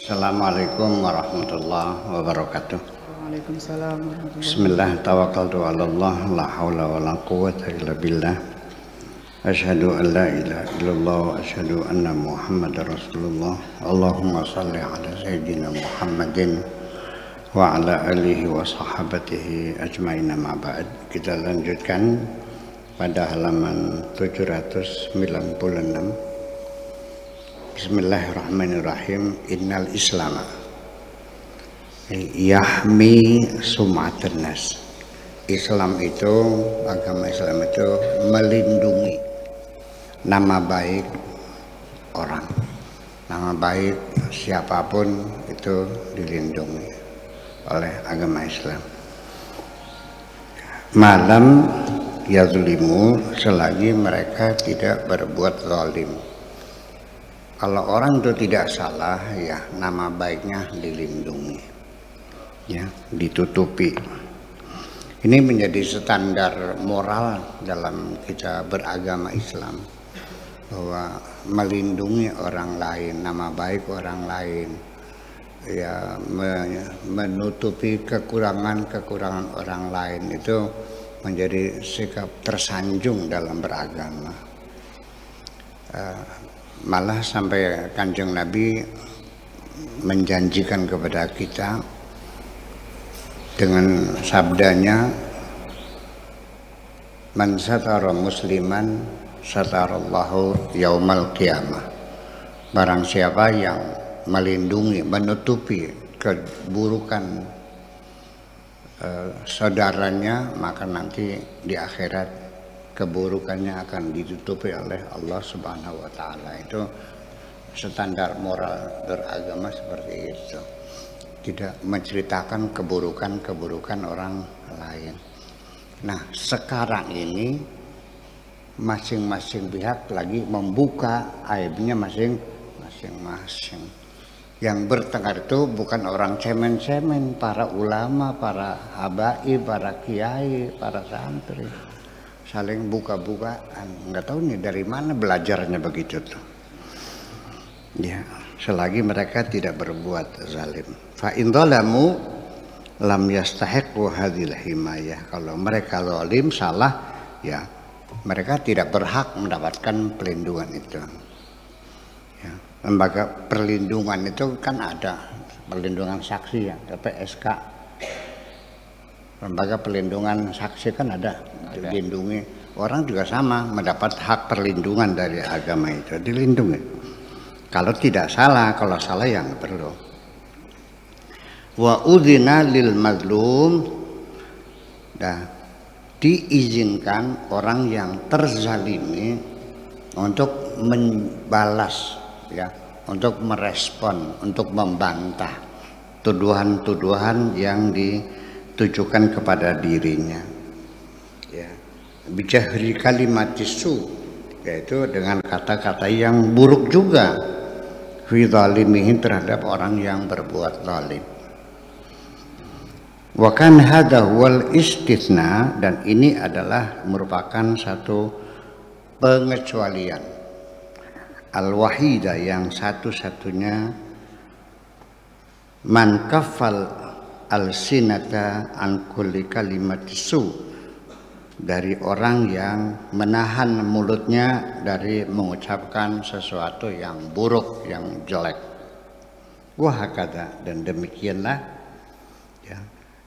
Assalamualaikum warahmatullahi wabarakatuh. Waalaikumsalam warahmatullahi Bismillah, tawakkaltu ala Allah, la haula wa la quwwata illa billah. Asyhadu an la ilaha illallah wa asyhadu anna Muhammadar Rasulullah. Allahumma shalli ala sayyidina Muhammadin wa ala alihi wa sahabatihi ajmain, ma ba'd. Kita lanjutkan pada halaman 796. Bismillahirrahmanirrahim. Innal Islama yahmi sum'atan nas. Islam itu, agama Islam itu melindungi nama baik orang. Nama baik siapapun itu dilindungi oleh agama Islam. Malam yazlimu, selagi mereka tidak berbuat zalim. Kalau orang itu tidak salah, ya nama baiknya dilindungi, ya ditutupi. Ini menjadi standar moral dalam kita beragama Islam, bahwa melindungi orang lain, nama baik orang lain, ya menutupi kekurangan orang lain, itu menjadi sikap tersanjung dalam beragama. Malah sampai Kanjeng Nabi menjanjikan kepada kita dengan sabdanya, man satara musliman satarallahu yaumal qiyamah. Barang siapa yang melindungi, menutupi keburukan saudaranya, maka nanti di akhirat keburukannya akan ditutupi oleh Allah Subhanahu wa Ta'ala. Itu standar moral beragama seperti itu. Tidak menceritakan keburukan orang lain. Nah, sekarang ini masing-masing pihak lagi membuka aibnya masing-masing. Yang bertengkar itu bukan orang cemen-cemen, para ulama, para habaib, para kiai, para santri. Saling buka-bukaan, nggak tahu nih dari mana belajarnya begitu tuh. Ya, selagi mereka tidak berbuat zalim. Fa in zalamu lam yastahiqu hadhil himayah. Kalau mereka zalim, salah, ya mereka tidak berhak mendapatkan pelindungan itu. Ya, lembaga perlindungan itu kan ada perlindungan saksi, ya, LPSK. Lembaga perlindungan saksi kan ada, dilindungi. Orang juga sama, mendapat hak perlindungan dari agama itu, dilindungi. Kalau tidak salah, kalau salah yang perlu. Wa udzina lil mazlum, dah diizinkan orang yang terzalimi untuk membalas, ya, untuk merespon, untuk membantah tuduhan-tuduhan yang ditujukan kepada dirinya, ya, bijahri kalimatisu, yaitu dengan kata-kata yang buruk juga, fi zalimihi, terhadap orang yang berbuat zalim. Wa kan hadha wal istitsna, dan ini adalah merupakan satu pengecualian al-wahida, yang satu-satunya, man kafal al-sinata an kulli kalimatisu, dari orang yang menahan mulutnya dari mengucapkan sesuatu yang buruk, yang jelek. Wa hakada, dan demikianlah, ya,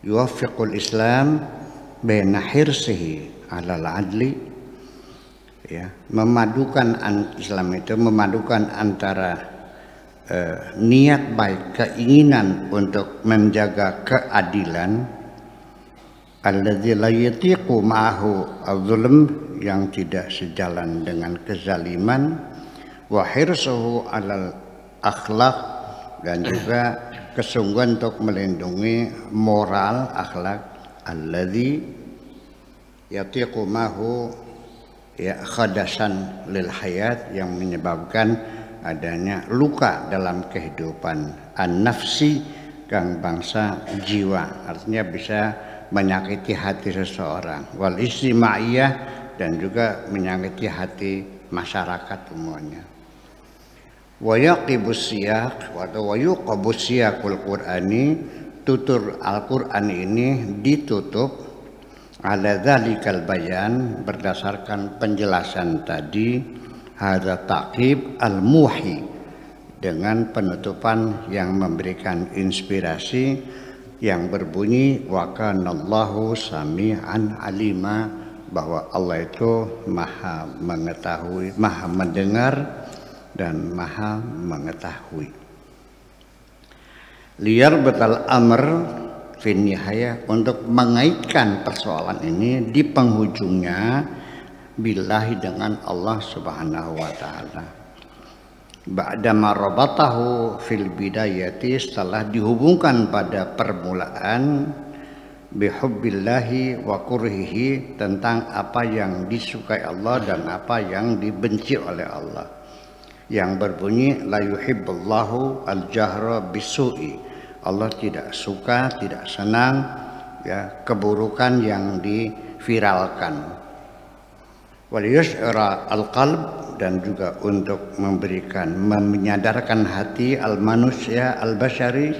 yuwaffiqul Islam baina hirsihi alal adli, ya, memadukan Islam itu memadukan antara niat baik, keinginan untuk menjaga keadilan, alladzi la yatiqu ma'ahu az-zulm, yang tidak sejalan dengan kezaliman, wa hirsuhu 'alal akhlaq, dan juga kesungguhan untuk melindungi moral, akhlak, alladzi yatiqu ma'ahu, ya, khadasan lil hayat, yang menyebabkan adanya luka dalam kehidupan, an-nafsi, kang bangsa jiwa, artinya bisa menyakiti hati seseorang, wal istimaiyah, dan juga menyakiti hati masyarakat umumnya. Wa yaqibus siyaq atau wa yuqabus siyaqul qur'ani, tutur Al-Qur'an ini ditutup ala dzalikal bayan, berdasarkan penjelasan tadi, hadza taqib al-muhi, dengan penutupan yang memberikan inspirasi yang berbunyi wa kanallahu sami'an alima, bahwa Allah itu maha mengetahui, maha mendengar dan maha mengetahui. Liar betal amr fi nihayah, untuk mengaitkan persoalan ini di penghujungnya, billahi, dengan Allah Subhanahu wa taala. Ba'da marabatahu fil bidayati, setelah dihubungkan pada permulaan, bihubbillahi wa kurhihi, tentang apa yang disukai Allah dan apa yang dibenci oleh Allah, yang berbunyi la yuhibbullahu al-jahra bisu'i, Allah tidak suka, tidak senang ya keburukan yang diviralkan. Wal yusyra al-qalb, dan juga untuk memberikan, menyadarkan hati al-manusia al-bashari,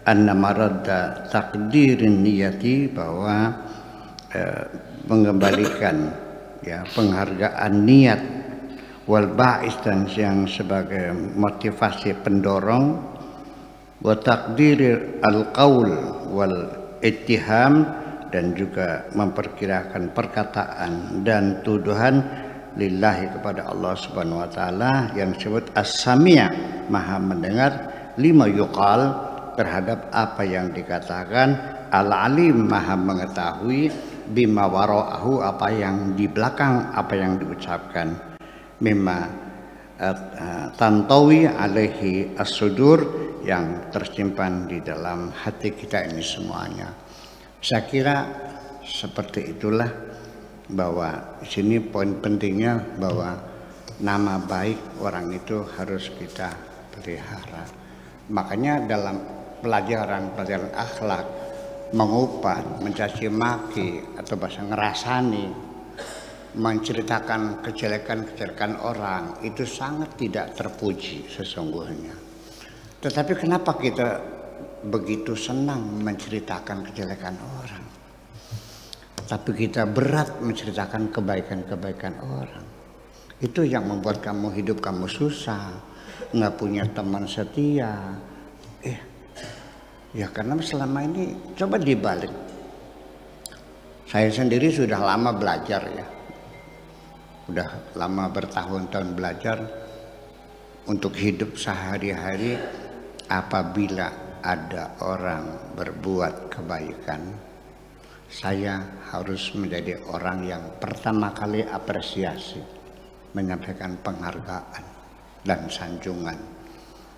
anna maradda taqdirin niyati, bahwa mengembalikan ya penghargaan niat, wal ba'is, dan yang sebagai motivasi pendorong, wa taqdir al-qaul wal ittiham, dan juga memperkirakan perkataan dan tuduhan lillahi, kepada Allah Subhanahu wa taala, yang disebut as-sami', maha mendengar, lima yuqal, terhadap apa yang dikatakan, al-alim, maha mengetahui, bima wara'ahu, apa yang di belakang apa yang diucapkan, mimma tantawi alaihi as-sudur, yang tersimpan di dalam hati kita ini semuanya. Saya kira seperti itulah, bahwa di sini poin pentingnya bahwa nama baik orang itu harus kita pelihara. Makanya dalam pelajaran akhlak, mengupat, mencaci maki, atau bahasa ngerasani, menceritakan kejelekan-kejelekan orang, itu sangat tidak terpuji sesungguhnya. Tetapi kenapa kita begitu senang menceritakan kejelekan orang, tapi kita berat menceritakan kebaikan-kebaikan orang? Itu yang membuat kamu hidup kamu susah, nggak punya teman setia. Ya karena selama ini, coba dibalik, saya sendiri sudah lama belajar ya, udah lama bertahun-tahun belajar untuk hidup sehari-hari. Apabila ada orang berbuat kebaikan, saya harus menjadi orang yang pertama kali apresiasi, menyampaikan penghargaan dan sanjungan.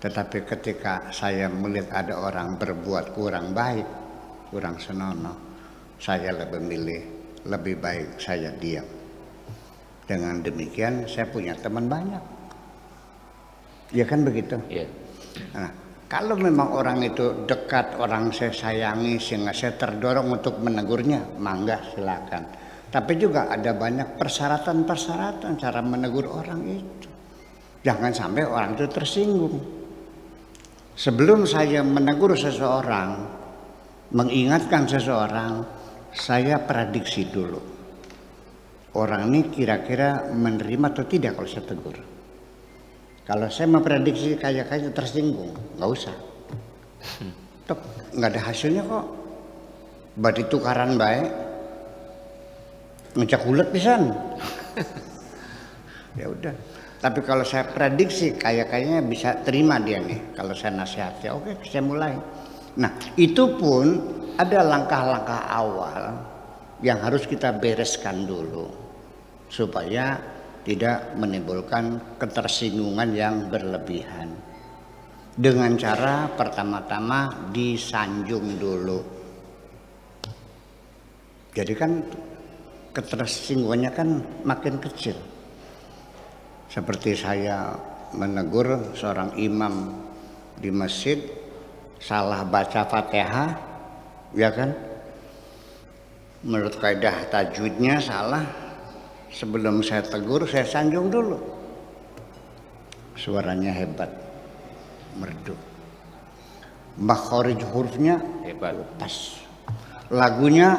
Tetapi ketika saya melihat ada orang berbuat kurang baik, kurang senonoh, saya lebih baik saya diam. Dengan demikian saya punya teman banyak. Ya kan begitu? Iya. Nah, kalau memang orang itu dekat, orang saya sayangi sehingga saya terdorong untuk menegurnya, mangga silakan. Tapi juga ada banyak persyaratan-persyaratan cara menegur orang itu. Jangan sampai orang itu tersinggung. Sebelum saya menegur seseorang, mengingatkan seseorang, saya prediksi dulu. Orang ini kira-kira menerima atau tidak kalau saya tegur. Kalau saya memprediksi kayak tersinggung, nggak usah. Tok, nggak ada hasilnya kok. Badi tukaran baik, ngecek ulet pisan. Ya udah. Tapi kalau saya prediksi kayaknya bisa terima dia nih. Kalau saya nasihati, oke, saya mulai. Nah, itu pun ada langkah-langkah awal yang harus kita bereskan dulu supaya tidak menimbulkan ketersinggungan yang berlebihan. Dengan cara pertama-tama disanjung dulu. Jadi kan ketersinggungannya kan makin kecil. Seperti saya menegur seorang imam di masjid salah baca Fatihah, ya kan? Menurut kaidah tajwidnya salah. Sebelum saya tegur, saya sanjung dulu. Suaranya hebat, merdu. Makhraj hurufnya Hebat. pas. Lagunya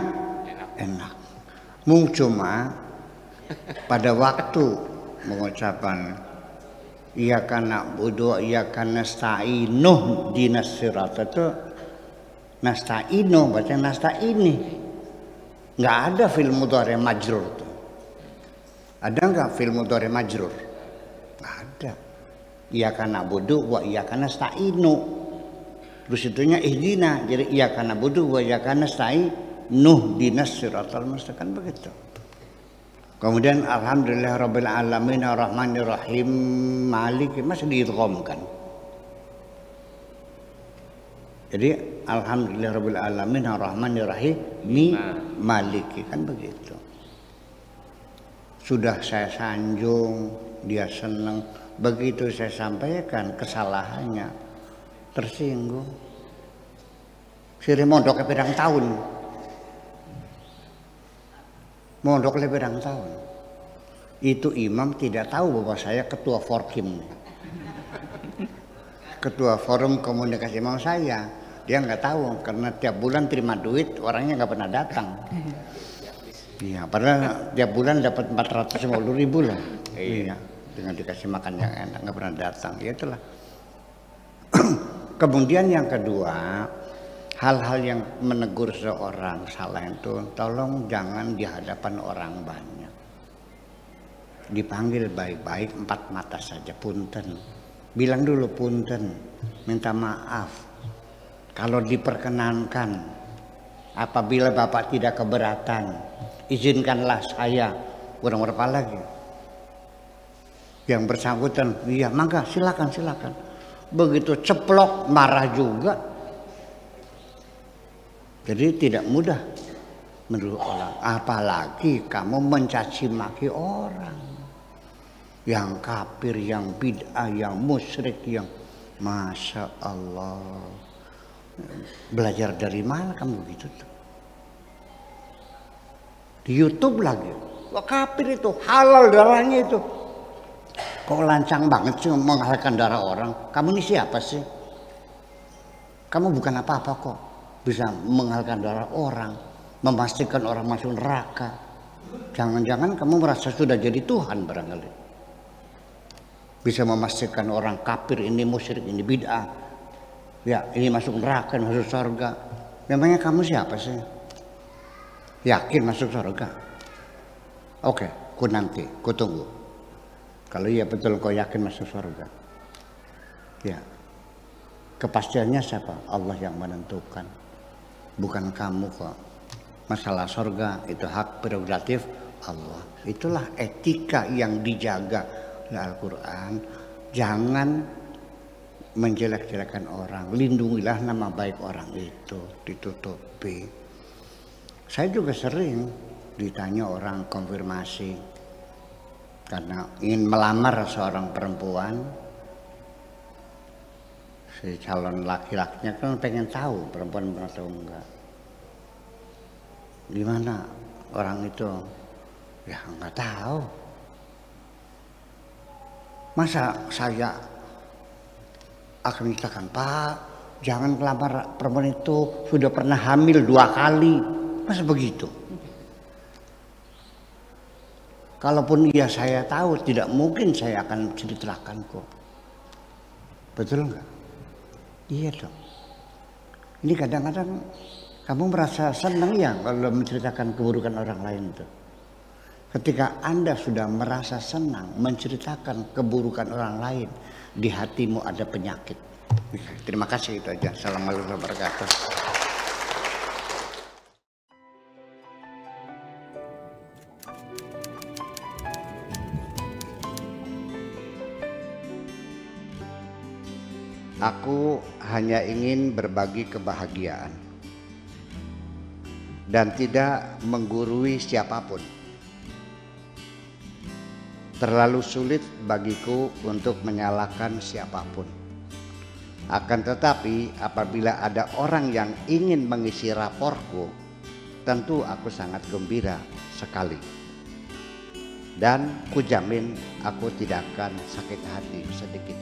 enak. Cuma pada waktu mengucapkan iyyaka na'budu wa iyyaka nasta'inu ihdinas siratal itu nasta'inu baca nasta'ini. Nggak ada fi'il mudhari majrur tuh. Ada nggak fi'il mudhari majrur? Nggak ada. Iyyaka na'budu wa iyyaka nasta'inu. Terus itunya ihdina. Jadi iyyaka na'budu wa iyyaka nasta'inu ihdinas siratal mustaqim begitu. Kemudian alhamdulillah rabbil alamin arrahmanir rahim maliki masih diidghamkan. Jadi alhamdulillah rabbil alamin arrahmanir rahim maliki kan begitu. Sudah saya sanjung, dia senang. Begitu saya sampaikan kesalahannya, tersinggung. Siri mondoknya pirang tahun. Mondok lebih tahun. Itu imam tidak tahu bahwa saya ketua Forkim. Ketua forum komunikasi mau saya. Dia nggak tahu karena tiap bulan terima duit orangnya nggak pernah datang. Iya, padahal tiap bulan dapat 450.000 lah. Iya, dengan dikasih makan yang enak nggak pernah datang. Ya itulah. Kemudian yang kedua, hal-hal yang menegur seorang salah itu tolong jangan di hadapan orang banyak. Dipanggil baik-baik 4 mata saja, punten. Bilang dulu punten, minta maaf. Kalau diperkenankan, apabila Bapak tidak keberatan, izinkanlah saya. Kurang berapa lagi? Yang bersangkutan, iya mangga silakan. Begitu ceplok marah juga. Jadi tidak mudah menurut orang. Apalagi kamu mencaci maki orang. Yang kafir, yang bid'ah, yang musyrik, yang Masya Allah. Belajar dari mana kamu begitu tuh? Di YouTube lagi. Wah kafir itu, halal darahnya itu. Kok lancang banget sih menghalalkan darah orang? Kamu ini siapa sih? Kamu bukan apa-apa kok. Bisa menghalalkan darah orang, memastikan orang masuk neraka. Jangan-jangan kamu merasa sudah jadi Tuhan barangkali. Bisa memastikan orang kafir ini musyrik ini bid'ah. Ya ini masuk neraka, masuk surga. Memangnya kamu siapa sih? Yakin masuk surga? Oke, ku nanti, ku tunggu. Kalau iya betul kau yakin masuk surga. Ya, kepastiannya siapa? Allah yang menentukan. Bukan kamu kok. Masalah surga itu hak prerogatif Allah. Itulah etika yang dijaga oleh Al-Quran. Jangan menjelek-jelekan orang. Lindungilah nama baik orang itu. Ditutupi. Saya juga sering ditanya orang konfirmasi. Karena ingin melamar seorang perempuan. Si calon laki-lakinya kan pengen tahu perempuan atau enggak. Gimana orang itu? Ya enggak tahu. Masa saya akan menyatakan, Pak, jangan melamar perempuan itu, sudah pernah hamil 2 kali. Masa begitu? Kalaupun iya saya tahu, tidak mungkin saya akan ceritakan kok. Betul enggak? Iya dong. Ini kadang-kadang kamu merasa senang ya kalau menceritakan keburukan orang lain itu. Ketika Anda sudah merasa senang menceritakan keburukan orang lain, di hatimu ada penyakit. Terima kasih, itu aja. Assalamualaikum warahmatullahi wabarakatuh. Aku hanya ingin berbagi kebahagiaan dan tidak menggurui siapapun. Terlalu sulit bagiku untuk menyalahkan siapapun. Akan tetapi apabila ada orang yang ingin mengisi raportku, tentu aku sangat gembira sekali. Dan kujamin aku tidak akan sakit hati sedikit.